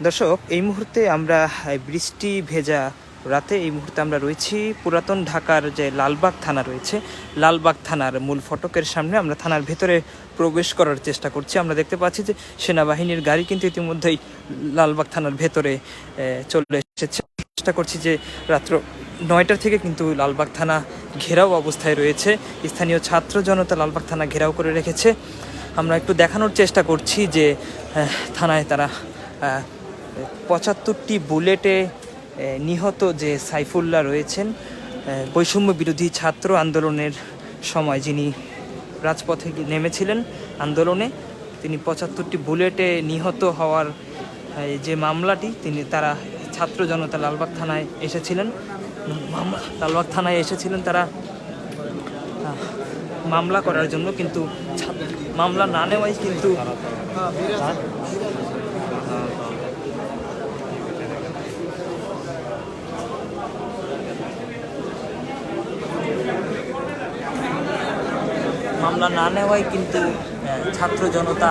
দর্শক, এই মুহূর্তে আমরা বৃষ্টি ভেজা রাতে এই মুহূর্তে আমরা রয়েছি পুরাতন ঢাকার যে লালবাগ থানা রয়েছে, লালবাগ থানার মূল ফটকের সামনে। আমরা থানার ভেতরে প্রবেশ করার চেষ্টা করছি। আমরা দেখতে পাচ্ছি যে সেনাবাহিনীর গাড়ি কিন্তু ইতিমধ্যেই লালবাগ থানার ভেতরে চলে এসেছে। চেষ্টা করছি যে রাত্র 9টা থেকে কিন্তু লালবাগ থানা ঘেরাও অবস্থায় রয়েছে। স্থানীয় ছাত্র জনতা লালবাগ থানা ঘেরাও করে রেখেছে। আমরা একটু দেখানোর চেষ্টা করছি যে থানায় তারা 75টি বুলেটে নিহত যে সাইফুল্লাহ রয়েছেন, বৈষম্য বিরোধী ছাত্র আন্দোলনের সময় যিনি রাজপথে নেমেছিলেন আন্দোলনে, তিনি 75টি বুলেটে নিহত হওয়ার যে মামলাটি তারা ছাত্র জনতা লালবাগ থানায় এসেছিলেন। লালবাগ থানায় এসেছিলেন তারা মামলা করার জন্য, কিন্তু মামলা না নেওয়াই কিন্তু ছাত্র জনতা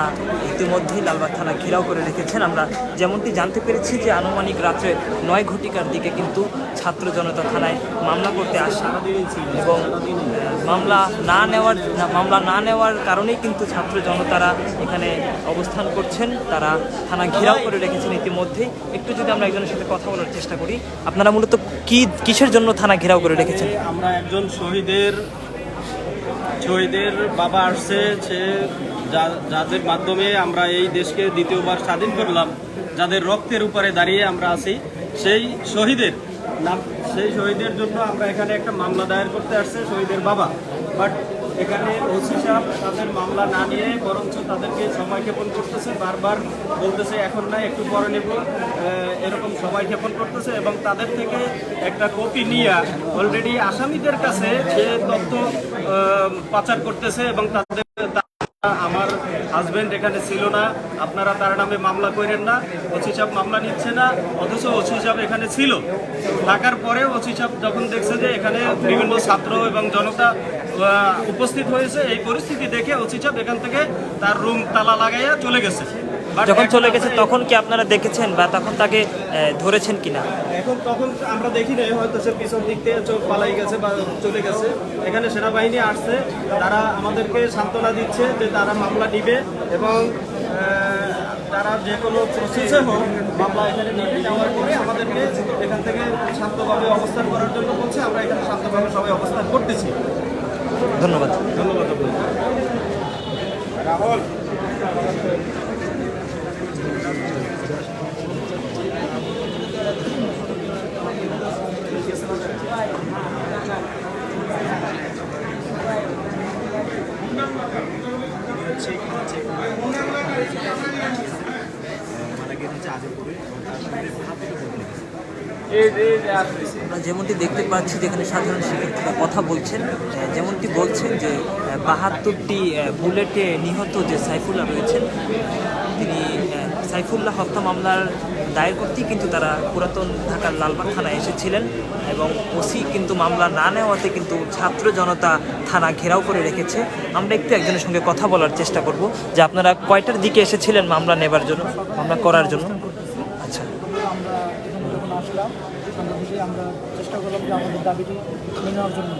ইতিমধ্যেই লালবাগ থানা ঘেরাও করে রেখেছেন। আমরা যেমনটি জানতে পেরেছি যে আনুমানিক রাত্রে 9 ঘটিকার দিকে কিন্তু ছাত্র জনতা থানায় মামলা করতে আসে এবং মামলা না নেওয়ার কারণেই কিন্তু ছাত্র জনতারা এখানে অবস্থান করছেন। তারা থানা ঘেরাও করে রেখেছেন ইতিমধ্যেই। একটু যদি আমরা একজনের সাথে কথা বলার চেষ্টা করি, আপনারা মূলত কিসের জন্য থানা ঘেরাও করে রেখেছেন? আমরা একজন শহীদের বাবা আসছে, সে যাদের মাধ্যমে আমরা এই দেশকে দ্বিতীয়বার স্বাধীন করলাম, যাদের রক্তের উপরে দাঁড়িয়ে আমরা আছি, সেই শহীদের জন্য আমরা এখানে একটা মামলা দায়ের করতে আসছে শহীদের বাবা। বাট এখানে ওসি সাহেব তাদের মামলা না নিয়ে বরঞ্চ তাদেরকে সময়ক্ষেপণ করতেছে, বারবার বলতেছে এখন না, একটু পরে নেব, এরকম সময়ক্ষেপণ করতেছে এবং তাদের থেকে একটা কপি নিয়ে অলরেডি আসামিদের কাছে যে তথ্য পাচার করতেছে এবং তাদের আমার হাজবেন্ড এখানে ছিল না, আপনারা তার নামে মামলা করেন না, ওসি সাহেব মামলা নিচ্ছে না, অথচ ওসি সাহেব এখানে ছিল। থাকার পরে ওসি সাহেব যখন দেখছে যে এখানে বিভিন্ন ছাত্র এবং জনতা উপস্থিত হয়েছে, এই পরিস্থিতি দেখে ওসি সাহেব এখান থেকে তার রুম তালা লাগাইয়া চলে গেছে। যখন চলে গেছে তখন কি আপনারা দেখেছেন বা তখন তাকে ধরেছেন কিনা? তখন আমরা দেখি নাই, হয়তো সে পিছন দিক থেকে চোখ পালাই গেছে বা চলে গেছে। এখানে সেনাবাহিনী আসছে, তারা আমাদেরকে সান্ত্বনা দিচ্ছে যে তারা মামলা নিবে এবং তারা যে কোনো প্রসেসে হোক মামলা এখানে নিবে। নেওয়ার পরে আমাদেরকে এখান থেকে শান্তভাবে অবস্থান করার জন্য বলছে। আমরা এখানে শান্তভাবে সবাই অবস্থান করতেছি। ধন্যবাদ। রাহুল, আমরা যেমনটি দেখতে পাচ্ছি যেখানে সাধারণ শিক্ষার্থীরা কথা বলছেন, যেমনটি বলছেন যে 72টি বুলেটে নিহত যে সাইফুল্লাহ রয়েছেন, তিনি সাইফুল্লাহ হত্যা মামলার দায়ের করতেই কিন্তু তারা পুরাতন ঢাকার লালবাগ থানায় এসেছিলেন এবং ওসি কিন্তু মামলা না নেওয়াতে কিন্তু ছাত্র জনতা থানা ঘেরাও করে রেখেছে। আমরা একটু একজনের সঙ্গে কথা বলার চেষ্টা করব যে আপনারা কয়টার দিকে এসেছিলেন মামলা নেবার জন্য, মামলা করার জন্য? আচ্ছা, আমরা যখন আসলাম আমরা চেষ্টা করলাম যে আমাদের দাবিটি মেনে নেওয়ার জন্য।